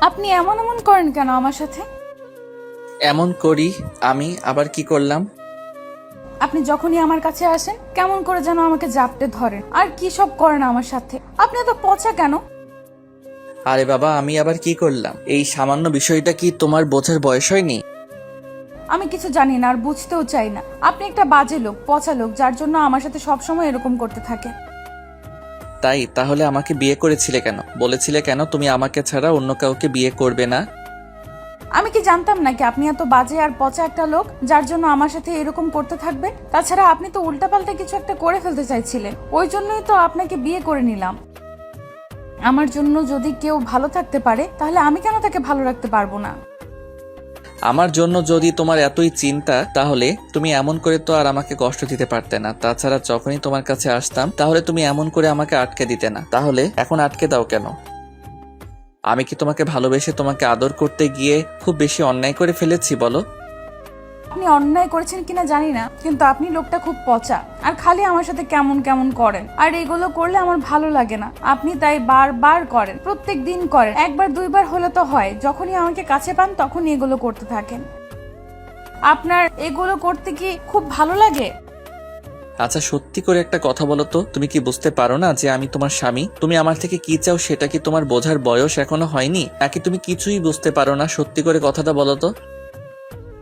আপনি এমন এমন করেন কেন আমার সাথে? এমন করি আমি আবার কি করলাম? আপনি যখনই আমার কাছে আসেন কেমন করে যেন আমাকে জাপটে ধরেন আর কি সব করেন আমার সাথে। আপনি এত পচা কেন? আরে বাবা, আমি আবার কি করলাম? এই সামান্য বিষয়টা কি তোমার বোঝার বয়স হয়নি? আমি কিছু জানি না আর বুঝতেও চাই না। আপনি একটা বাজে লোক, পচা লোক, যার জন্য আমার সাথে সবসময় এরকম করতে থাকে। তাই তাহলে আমাকে বিয়ে করেছিলে কেন? বলেছিলে কেন তুমি আমাকে ছাড়া অন্য কাউকে বিয়ে করবে না? আমি কি জানতাম নাকি আপনি এত বাজে আর পচা একটা লোক যার জন্য আমার সাথে এরকম করতে থাকবে? তাছাড়া আপনি তো উল্টাপাল্টা কিছু একটা করে ফেলতে চাইছিলেন, ওই জন্যই তো আপনাকে বিয়ে করে নিলাম। আমার জন্য যদি কেউ ভালো থাকতে পারে তাহলে আমি কেন তাকে ভালো রাখতে পারবো না? আমার জন্য যদি তোমার এতই চিন্তা, তাহলে তুমি এমন করে তো আর আমাকে কষ্ট দিতে পারতে না। তাছাড়া যখনই তোমার কাছে আসতাম তাহলে তুমি এমন করে আমাকে আটকে দিতে না। তাহলে এখন আটকে দাও কেন? আমি কি তোমাকে ভালোবেসে তোমাকে আদর করতে গিয়ে খুব বেশি অন্যায় করে ফেলেছি বলো? আপনি অন্যায় করেছেন কিনা জানি না, কিন্তু আপনি লোকটা খুব পচা আর খালি আমার সাথে কেমন কেমন করেন, আর এগুলো করলে আমার ভালো লাগে না। আপনি তাই বারবার করেন, প্রত্যেক দিন করেন, একবার দুইবার হলে তো হয়, যখনই আমাকে কাছে পান তখনই এগুলো করতে থাকেন। আপনার এগুলো করতে কি খুব ভালো লাগে? আচ্ছা, সত্যি করে একটা কথা বলো তো, তুমি কি বুঝতে পারো না যে আমি তোমার স্বামী? তুমি আমার থেকে কি চাও সেটা কি তোমার বোঝার বয়স এখনো হয়নি, নাকি তুমি কিছুই বুঝতে পারো না? সত্যি করে কথাটা বলো তো।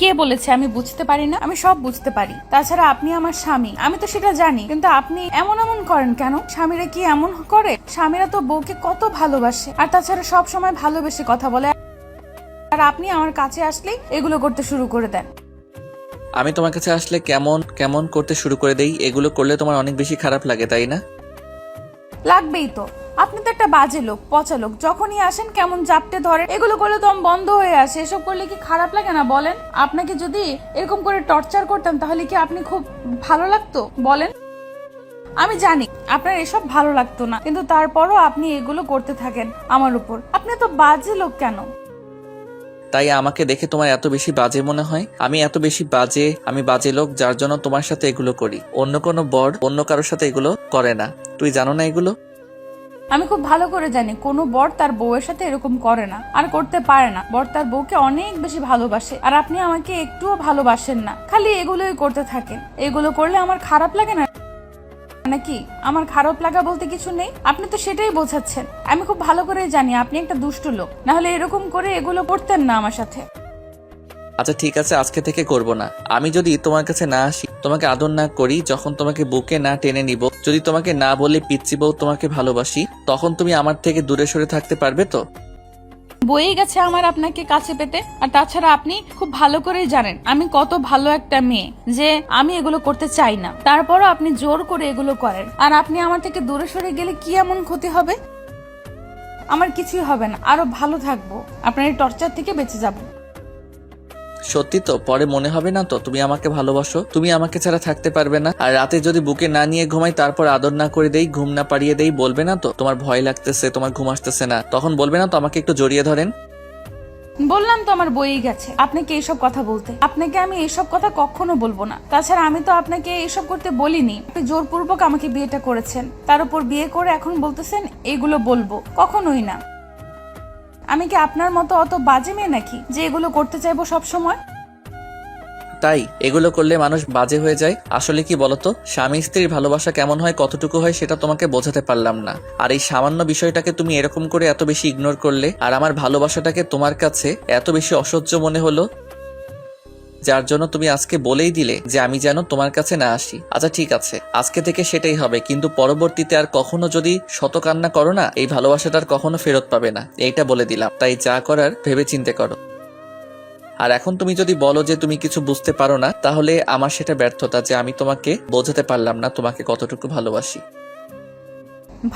কে বলেছে আমি বুঝতে পারি না? আমি সব বুঝতে পারি। তাছাড়া আপনি আমার স্বামী, আমি তো সেটা জানি, কিন্তু আপনি এমন এমন করেন কেন? স্বামীরা কি এমন করে? স্বামীরা তো বউকে কত ভালোবাসে, আর তাছাড়া সব সময় ভালোবেসে কথা বলে, আর আপনি আমার কাছে আসলেই এগুলো করতে শুরু করে দেন। আমি তোমার কাছে আসলে কেমন কেমন করতে শুরু করে দেই? এগুলো করলে তোমার অনেক বেশি খারাপ লাগে, তাই না? লাগবেই তো। আপনি তো একটা বাজে লোক, পচা লোক, যখনই আসেন কেমন জাপটে ধরে, এগুলো করলে তো আমি বন্ধ হয়ে আসে। এসব করলে কি খারাপ লাগে না বলেন? আপনাকে যদি এরকম করে টর্চার করতাম তাহলে কি আপনি খুব ভালো লাগতো বলেন? আমি জানি আপনার এসব ভালো লাগতো না, কিন্তু তারপরও আপনি এগুলো করতে থাকেন আমার উপর। আপনি তো বাজে লোক কেন? তাই আমাকে দেখে তোমার এত বেশি বাজে মনে হয়? আমি এত বেশি বাজে, আমি বাজে লোক যার জন্য তোমার সাথে এগুলো করি। অন্য কোনো বর অন্য কারোর সাথে এগুলো করে না। তুই জানো না এগুলো? আমি খুব ভালো করে জানি কোনো বর তার বউয়ের সাথে এরকম করে না আর করতে পারে না। বর তার বউকে অনেক বেশি ভালোবাসে, আর আপনি আমাকে একটুও ভালোবাসেন না, খালি এগুলোই করতে থাকেন। এগুলো করলে আমার খারাপ লাগে না নাকি? আমার খারাপ লাগা বলতে কিছু নেই, আপনি তো সেটাই বোঝাচ্ছেন। আমি খুব ভালো করে জানি আপনি একটা দুষ্ট লোক, না হলে এরকম করে এগুলো করতেন না আমার সাথে। আচ্ছা ঠিক আছে, আজকে থেকে করব না। আমি যদি তোমার কাছে না আসি, তোমাকে আদর না করি, যখন তোমাকে বুকে না টেনে নিব, যদি তোমাকে না বলে পিচ্চি বউ তোমাকে ভালোবাসি, তখন তুমি আমার থেকে দূরে সরে থাকতে পারবে তো? বয়েই গেছে আমার আপনাকে কাছে পেতে। আর তাছাড়া আপনি খুব ভালো করেই জানেন আমি কত ভালো একটা মেয়ে, যে আমি এগুলো করতে চাই না, তারপরও আপনি জোর করে এগুলো করেন। আর আপনি আমার থেকে দূরে সরে গেলে কি এমন ক্ষতি হবে? আমার কিছুই হবে না, আরো ভালো থাকবো, আপনার এই টর্চার থেকে বেঁচে যাব। সত্যি তো? পরে মনে হবে না তো তুমি আমাকে ভালোবাসো? তুমি আমাকে ছাড়া থাকতে পারবে না? আর রাতে যদি বুকে না নিয়ে ঘুমাই, তারপর আদর না করে দেই, ঘুম না পাড়িয়ে দেই, বলবে না তো তোমার ভয় লাগতেছে, তোমার ঘুম আসতেছে না? তখন বলবে না তো আমাকে একটু জড়িয়ে ধরেন? বললাম তো আমার বইই গেছে আপনাকে এইসব কথা বলতে। আপনাকে আমি এইসব কথা কখনো বলবো না। তাছাড়া আমি তো আপনাকে এইসব করতে বলিনি, আপনি জোরপূর্বক আমাকে বিয়েটা করেছেন, তার উপর বিয়ে করে এখন বলতেছেন এইগুলো বলবো। কখনোই না। আমি কি আপনার মতো অত বাজে মেয়ে নাকি যে এগুলো করতে চাইবো সব সময়? তাই এগুলো করলে মানুষ বাজে হয়ে যায়? আসলে কি বলতো, স্বামী স্ত্রীর ভালোবাসা কেমন হয়, কতটুকু হয়, সেটা তোমাকে বোঝাতে পারলাম না। আর এই সামান্য বিষয়টাকে তুমি এরকম করে এত বেশি ইগনোর করলে, আর আমার ভালোবাসাটাকে তোমার কাছে এত বেশি অসহ্য মনে হলো, যার জন্য তুমি আজকে বলেই দিলে যে আমি যেন তোমার কাছে না আসি। আচ্ছা ঠিক আছে, আজকে থেকে সেটাই হবে, কিন্তু পরবর্তীতে আর কখনো যদি শত কান্না করো না, এই ভালোবাসাটার কখনো ফেরত পাবে না, এইটা বলে দিলাম। তাই যা করার ভেবে চিন্তে করো। আর এখন তুমি যদি বলো যে তুমি কিছু বুঝতে পারো না, তাহলে আমার সেটা ব্যর্থতা যে আমি তোমাকে বোঝাতে পারলাম না তোমাকে কতটুকু ভালোবাসি।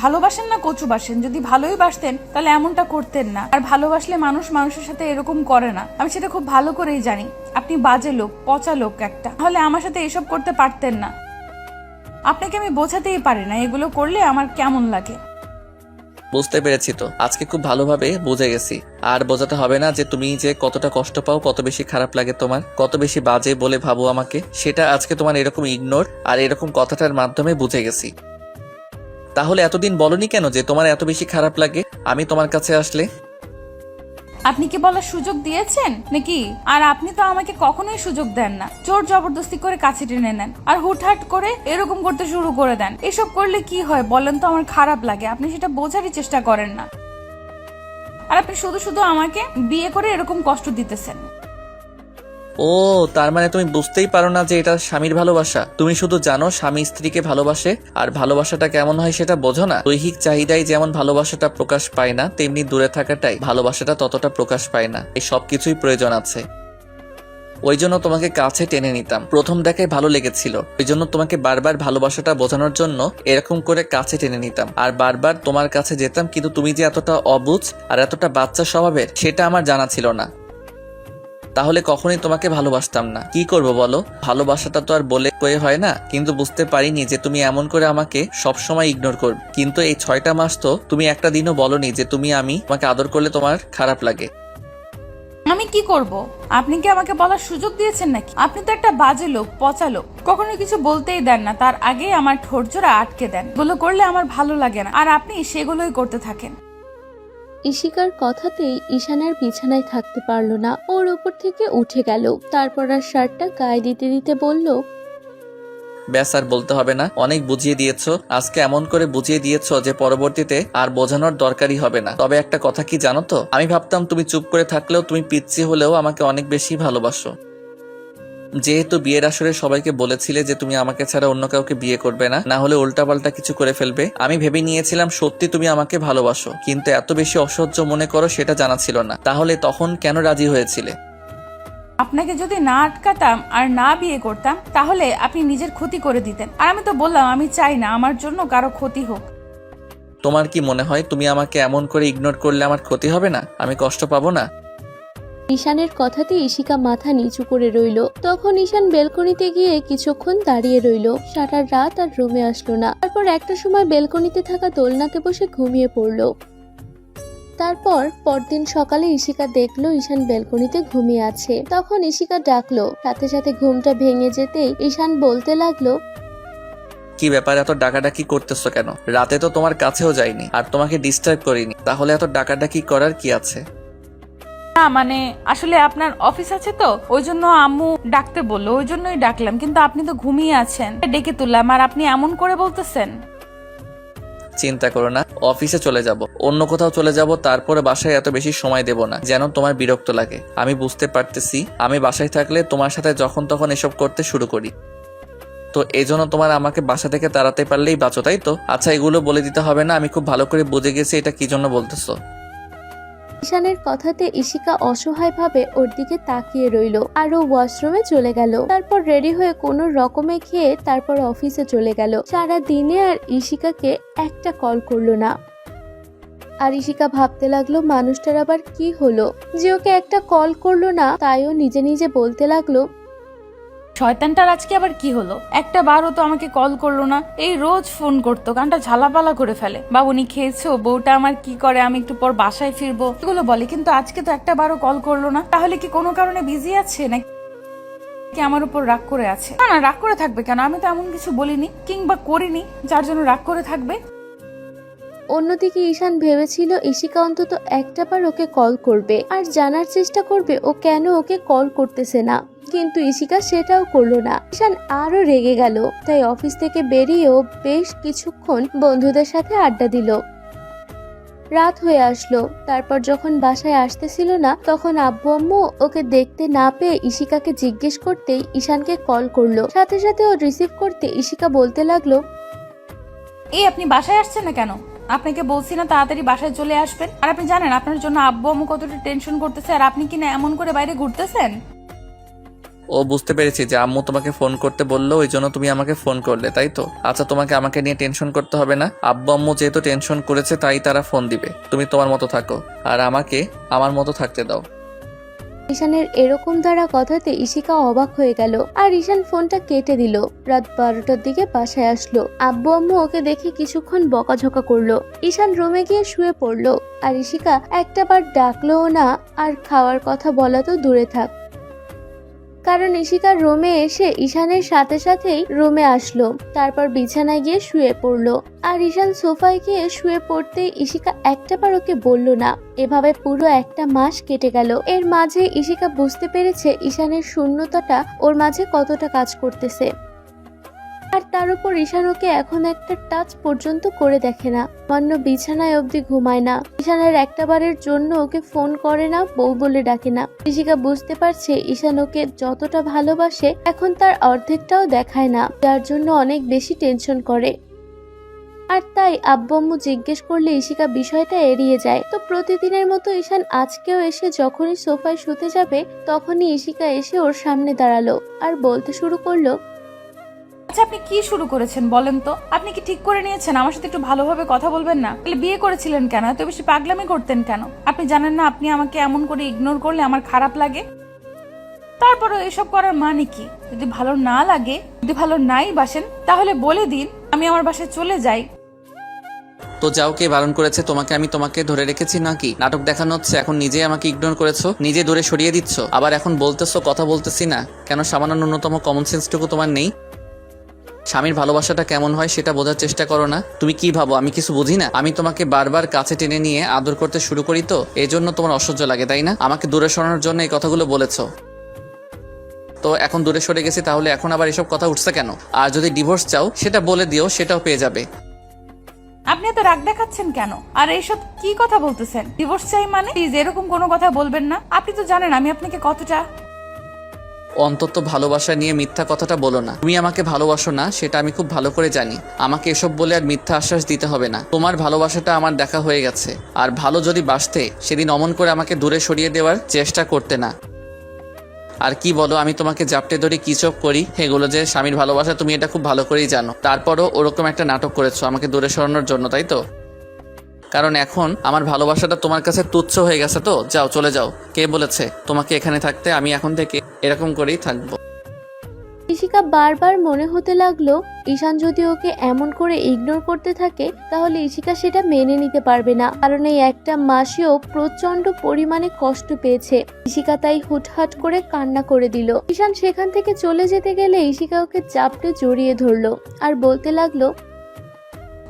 ভালোবাসেন না কচু বাসেন, যদি ভালোই বাসতেন তাহলে এমনটা করতেন না। আর ভালোবাসলে মানুষ মানুষের সাথে এরকম করে না, আমি সেটা খুব ভালো করেই জানি। আপনি বাজে লোক, পচা লোক একটা, তাহলে আমার সাথে এসব করতে পারতেন না। আপনাকে আমি বোঝাতেই পারি না এগুলো করলে আমার কেমন লাগে। বুঝতে পেরেছি তো, আজকে খুব ভালোভাবে বুঝে গেছি। আর বোঝাতে হবে না যে তুমি যে কতটা কষ্ট পাও, কত বেশি খারাপ লাগে তোমার, কত বেশি বাজে বলে ভাবো আমাকে, সেটা আজকে তোমার এরকম ইগনোর আর এরকম কথাটার মাধ্যমে বুঝে গেছি। তাহলে এতদিন বলনি কেন যে তোমার এত বেশি খারাপ লাগে আমি তোমার কাছে আসলে? আপনি কি বলার সুযোগ দিয়েছেন নাকি? আর আপনি তো আমাকে কখনোই সুযোগ দেন না, জোর জবরদস্তি করে কাছে টেনে নেন আর হুটহাট করে এরকম করতে শুরু করে দেন। এসব করলে কি হয় বলেন তো? আমার খারাপ লাগে, আপনি সেটা বোঝারই চেষ্টা করেন না। আর আপনি শুধু শুধু আমাকে বিয়ে করে এরকম কষ্ট দিতেছেন। ও, তার মানে তুমি বুঝতেই পারো না যে এটা স্বামীর ভালোবাসা। তুমি শুধু জানো স্বামী স্ত্রীকে ভালোবাসে, আর ভালোবাসাটা কেমন হয় সেটা বোঝো না। দৈহিক চাহিদায় যেমন ভালোবাসাটা প্রকাশ পায় না, তেমনি দূরে থাকাটাই ভালোবাসাটা ততটা প্রকাশ পায় না। এই সব কিছুই প্রয়োজন আছে। ওই জন্য তোমাকে কাছে টেনে নিতাম, প্রথম দেখায় ভালো লেগেছিল, ওই জন্য তোমাকে বারবার ভালোবাসাটা বোঝানোর জন্য এরকম করে কাছে টেনে নিতাম আর বারবার তোমার কাছে যেতাম। কিন্তু তুমি যে এতটা অবুঝ আর এতটা বাচ্চা স্বভাবের সেটা আমার জানা ছিল না। তাহলে কখনোই তোমাকে ভালোবাসতাম না। কি করব বলো? ভালোবাসাটা তো আর বলে কয়ে হয় না। কিন্তু বুঝতে পারিনি যে তুমি এমন করে আমাকে সবসময় ইগনোর করবে। কিন্তু এই 6টা মাস তো তুমি একটা দিনও বলনি যে আমি তোমাকে আদর করলে তোমার খারাপ লাগে। আমি কি করব? আপনি কি আমাকে বলার সুযোগ দিয়েছেন নাকি? আপনি তো একটা বাজে লোক, পচা লোক, কখনো কিছু বলতেই দেন না, তার আগে আমার ঠোঁট জোড়া আটকে দেন। এগুলো করলে আমার ভালো লাগে না, আর আপনি সেগুলোই করতে থাকেন। ইশিকার কথাতেই ঈশান আর বিছানায় থাকতে পারলো না, ওর উপর থেকে উঠে গেল। তারপর আর শার্টটা গায়ে দিতে দিতে বলল, ব্যাস, আর বলতে হবে না, অনেক বুঝিয়ে দিয়েছো। আজকে এমন করে বুঝিয়ে দিয়েছো যে পরবর্তীতে আর বোঝানোর দরকারই হবে না। তবে একটা কথা কি জানো তো, আমি ভাবতাম তুমি চুপ করে থাকলেও, তুমি পিচ্ছি হলেও আমাকে অনেক বেশি ভালোবাসো। যেহেতু বিয়ের আসরে সবাইকে বলেছিলে যে তুমি আমাকে ছাড়া অন্য কাউকে বিয়ে করবে না, না হলে উল্টাপাল্টা কিছু করে ফেলবে, আমি ভেবে নিয়েছিলাম সত্যি তুমি আমাকে ভালোবাসো। কিন্তু এত বেশি অসহ্য মনে করো সেটা জানা ছিল না। তাহলে তখন কেন রাজি হয়েছিলে? আপনাকে যদি না আটকাতাম আর না বিয়ে করতাম তাহলে আপনি নিজের ক্ষতি করে দিতেন। আর আমি তো বললাম আমি চাই না আমার জন্য কারো ক্ষতি হোক। তোমার কি মনে হয় তুমি আমাকে এমন করে ইগনোর করলে আমার ক্ষতি হবে না? আমি কষ্ট পাবো না? ঈশানের কথাতে ইশিকা মাথা নিচু করে রইল। তখন ঈশান বেলকনিতে গিয়ে কিছুক্ষণ দাঁড়িয়ে রইল। সারা রাত আর রুমে আসলো না। তারপর একটা সময় বেলকনিতে থাকা দোলনাতে বসে ঘুমিয়ে পড়ল। তারপর পরদিন সকালে ইশিকা দেখলো ঈশান বেলকনিতে ঘুমিয়ে আছে। তখন ইশিকা ডাকলো, সাথে সাথে ঘুমটা ভেঙে যেতেই ঈশান বলতে লাগলো, কি ব্যাপার, এত ডাকাডাকি করতেছো কেন? রাতে তো তোমার কাছেও যাইনি আর তোমাকে ডিস্টার্ব করিনি, তাহলে এত ডাকাডাকি করার কি আছে? না মানে আসলে আপনার অফিস আছে তো, ওই জন্য আম্মু ডাকতে বললো, ওই জন্যই ডাকলাম। কিন্তু আপনি তো ঘুমিয়ে আছেন, ডেকে তুললাম, আর আপনি এমন করে বলতেছেন। চিন্তা করো না, অফিসে চলে যাব, অন্য কোথাও চলে যাব, তারপরে বাসায় এত বেশি সময় দেব না যেন তোমার বিরক্ত লাগে। আমি বুঝতে পারতেছি আমি বাসায় থাকলে তোমার সাথে যখন তখন এসব করতে শুরু করি, তো এজন্য তোমার আমাকে বাসা থেকে তাড়াতে পারলেই বাঁচো, তাই তো? আচ্ছা, এগুলো বলে দিতে হবে না, আমি খুব ভালো করে বুঝে গেছি এটা কি জন্য বলতেছো। ঈশানের কথাতে ইশিকা অসহায়ভাবে ওর দিকে তাকিয়ে রইল আর ও ওয়াশরুমে চলে গেল। তারপর রেডি হয়ে কোনো রকমে খেয়ে তারপর অফিসে চলে গেল। সারা দিনে আর ইশিকাকে একটা কল করলো না। আর ইশিকা ভাবতে লাগলো মানুষটার আবার কি হলো যে ওকে একটা কল করলো না। তাই ও নিজে নিজে বলতে লাগলো, শয়তানটার আজকে আবার কি হলো? একটা বারও তো আমাকে কল করলো না। এই রোজ ফোন করতো, কানটা ঝালাপালা করে ফেলে। বাবুনি খেয়েছো, বউটা আমার কি করে, আমি একটু পর বাসায় ফিরবো, এগুলো বলে। কিন্তু আজকে তো একটা বারও কল করলো না। তাহলে কি কোনো কারণে বিজি আছে নাকি আমার উপর রাগ করে আছে? না না, রাগ করে থাকবে কেন? আমি তো এমন কিছু বলিনি কিংবা করিনি যার জন্য রাগ করে থাকবে। অন্যদিকে ঈশান ভেবেছিল ইশিকা অন্তত একটা বার ওকে কল করবে আর জানার চেষ্টা করবে ও কেন ওকে কল করতেছে না। কিন্তু ইশিকা সেটাও করলো না। ঈশান আরো রেগে গেল। তাই অফিস থেকে বেরিয়েও বেশ কিছুক্ষণ বন্ধুদের সাথে আড্ডা দিল। রাত হয়ে আসলো। তারপর যখন বাসায় আসতেছিল না তখন আব্বু আম্মু ওকে দেখতে না পেয়ে ইশিকাকে জিজ্ঞেস করতেই ঈশানকে কল করলো। সাথে সাথে ও রিসিভ করতে ইশিকা বলতে লাগলো, এই আপনি বাসায় আসছেন না কেন? আপনাকে বলছি না তাড়াতাড়ি বাসায় চলে আসবেন? আর আপনি জানেন আপনার জন্য আব্বু আম্মু কতটা টেনশন করতেছে, আর আপনি কিনা এমন করে বাইরে ঘুরতেছেন। ও, বুঝতে পেরেছি যে আম্মু তোমাকে ফোন করতে বললো, ওই জন্য তুমি আমাকে ফোন করলে, তাই তো? আচ্ছা, তোমাকে আমাকে নিয়ে টেনশন করতে হবে না। আব্বু আম্মু যেহেতু টেনশন করেছে তাই তারা ফোন দিবে। তুমি তোমার মতো থাকো আর আমাকে আমার মতো থাকতে দাও। ঈশানের এরকম দ্বারা কথাতে ইশিকা অবাক হয়ে গেল আর ঈশান ফোনটা কেটে দিল। রাত 12টার দিকে বাসায় আসলো। আব্বু আম্মু ওকে দেখে কিছুক্ষণ বকাঝকা করলো। ঈশান রুমে গিয়ে শুয়ে পড়লো আর ইশিকা একটাবার ডাকলোও না আর খাওয়ার কথা বলা তো দূরে থাক। কারণ ইশিকার রুমে এসে ঈশানের সাথে সাথেই রুমে আসলো, তারপর বিছানায় গিয়ে শুয়ে পড়লো। আর ঈশান সোফায় গিয়ে শুয়ে পড়তেই ইশিকা একটাবার ওকে বলল না। এভাবে পুরো একটা মাস কেটে গেল। এর মাঝে ইশিকা বুঝতে পেরেছে ঈশানের শূন্যতাটা ওর মাঝে কতটা কাজ করতেছে। আর তার উপর ঈশান ওকে এখন একটা টাচ পর্যন্ত করে দেখে না, সামান্য বিছানায় অবধি ঘুমায় না। ঈশানের একটাবারের জন্য ওকে ফোন করে না, বউ বলে ডাকে না। ইশিকা বুঝতে পারছে ঈশান ওকে যতটা ভালোবাসে এখন তার অর্ধেকটাও দেখায় না, যার জন্য অনেক বেশি টেনশন করে। আর তাই আব্বু আম্মু জিজ্ঞেস করলে ইশিকা বিষয়টা এড়িয়ে যায়। তো প্রতিদিনের মতো ঈশান আজকেও এসে যখনই সোফায় শুতে যাবে তখনই ইশিকা এসে ওর সামনে দাঁড়ালো আর বলতে শুরু করলো, আচ্ছা আপনি কি শুরু করেছেন বলেন তো? আপনি কি ঠিক করে নিয়েছেন আমার সাথে একটু ভালোভাবে কথা বলবেন না? তাহলে বিয়ে করেছিলেন কেন? এত বেশি পাগলামি করতেন কেন? আপনি জানেন না আপনি আমাকে এমন করে ইগনোর করলে আমার খারাপ লাগে? তারপরে এসব করার মানে কি? যদি ভালো না লাগে, যদি ভালো নাই বাসেন, তাহলে বলে দিন আমি আমার বাসায় চলে যাই। তো যাও, কে বারণ করেছে তোমাকে? আমি তোমাকে ধরে রেখেছি নাকি? নাটক দেখানো হচ্ছে, এখন নিজে আমাকে ইগনোর করেছো, নিজে দূরে সরিয়ে দিচ্ছ, আবার এখন বলতেছো কথা বলতেছি না কেন? সামান্য ন্যূনতম কমন সেন্সটুকু তোমার নেই? স্বামীর ভালোবাসাটা কেমন হয় সেটা বোঝার চেষ্টা করো না। তুমি কি ভাবো আমি কিছু বুঝি না? আমি তোমাকে বারবার কাছে টেনে নিয়ে আদর করতে শুরু করি, তো এই জন্য তোমার অসহ্য লাগে, তাই না? আমাকে দূরে সরানোর জন্য এই কথাগুলো বলেছো। তো এখন দূরে সরে গেছি, তাহলে এখন আবার এসব কথা উঠছে কেন? আর যদি ডিভোর্স চাও সেটা বলে দিও, সেটাও পেয়ে যাবে। আপনি এত রাগ দেখাচ্ছেন কেন? আর এইসব কি কথা বলতেছেন? ডিভোর্স চাই মানে? প্লিজ এরকম কোনো কথা বলবেন না। আপনি তো জানেন আমি আপনাকে কতটা। অন্তত ভালোবাসা নিয়ে মিথ্যা কথাটা বলো না। তুমি আমাকে ভালোবাসো না সেটা আমি খুব ভালো করে জানি। আমাকে এসব বলে আর মিথ্যা আশ্বাস দিতে হবে না। তোমার ভালোবাসাটা আমার দেখা হয়ে গেছে। আর ভালো যদি বাসতে সেদিন অমন করে আমাকে দূরে সরিয়ে দেওয়ার চেষ্টা করতে না। আর কি বলো, আমি তোমাকে জাপটে ধরে কি চোখ করি? এগুলো যে স্বামীর ভালোবাসা তুমি এটা খুব ভালো করেই জানো। তারপরও ওরকম একটা নাটক করেছো আমাকে দূরে সরানোর জন্য, তাই তো? কারণ এখন আমার ভালোবাসাটা তোমার কাছে তুচ্ছ হয়ে গেছে। তো যাও, চলে যাও। কে বলেছে তোমাকে এখানে থাকতে? আমি এখন থেকে এরকম করেই থাকবো। ইশিকা বারবার মনে হতে লাগলো ঈশান যদি ওকে এমন করে ইগনোর করতে থাকে তাহলে ইশিকা সেটা মেনে নিতে পারবে না, কারণ এই একটা মাসেও প্রচন্ড পরিমাণে কষ্ট পেয়েছে। ইশিকা তাই হুটহাট করে কান্না করে দিল। ঈশান সেখান থেকে চলে যেতে গেলে ইশিকা ওকে চাপটে জড়িয়ে ধরলো আর বলতে লাগলো,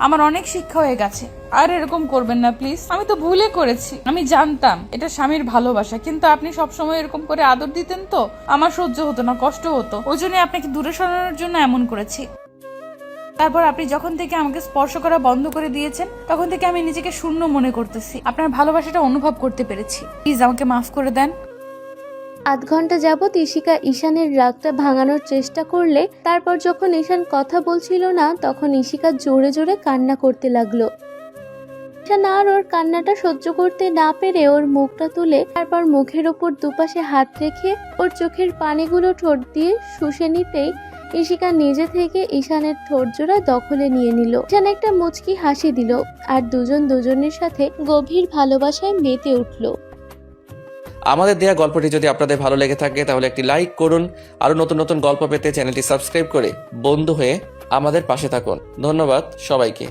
আমার অনেক শিক্ষা হয়ে গেছে, আর এরকম করবেন না প্লিজ। আমি তো ভুলে করেছি, আমি জানতাম এটা স্বামীর ভালোবাসা, কিন্তু আপনি সবসময় এরকম করে আদর দিতেন তো আমার সহ্য হতো না, কষ্ট হতো। ওই জন্য আপনাকে দূরে সরানোর জন্য এমন করেছি। তারপর আপনি যখন থেকে আমাকে স্পর্শ করা বন্ধ করে দিয়েছেন তখন থেকে আমি নিজেকে শূন্য মনে করতেছি। আপনার ভালোবাসাটা অনুভব করতে পেরেছি। প্লিজ আমাকে মাফ করে দেন। আধ ঘন্টা যাবৎ ইশিকা ঈশানের রাগটা ভাঙানোর চেষ্টা করলে তারপর যখন ঈশান কথা বলছিল না তখন ইশিকা জোরে জোরে কান্না করতে লাগলো। ঈশান আর ওর কান্নাটা সহ্য করতে না পেরে ওর মুখটা তুলে তারপর মুখের ওপর দুপাশে হাত রেখে ওর চোখের পানিগুলো ঠোঁট দিয়ে শুষে নিতেই ইশিকা নিজে থেকে ঈশানের ঠোঁট জোড়া দখলে নিয়ে নিল। ঈশান একটা মুচকি হাসি দিল আর দুজন দুজনের সাথে গভীর ভালোবাসায় মেতে উঠল। আমাদের দেয়া গল্পটি যদি আপনাদের ভালো লেগে থাকে তাহলে একটি লাইক করুন। আরো নতুন নতুন গল্প পেতে চ্যানেলটি সাবস্ক্রাইব করে বন্ধু হয়ে আমাদের পাশে থাকুন। ধন্যবাদ সবাইকে।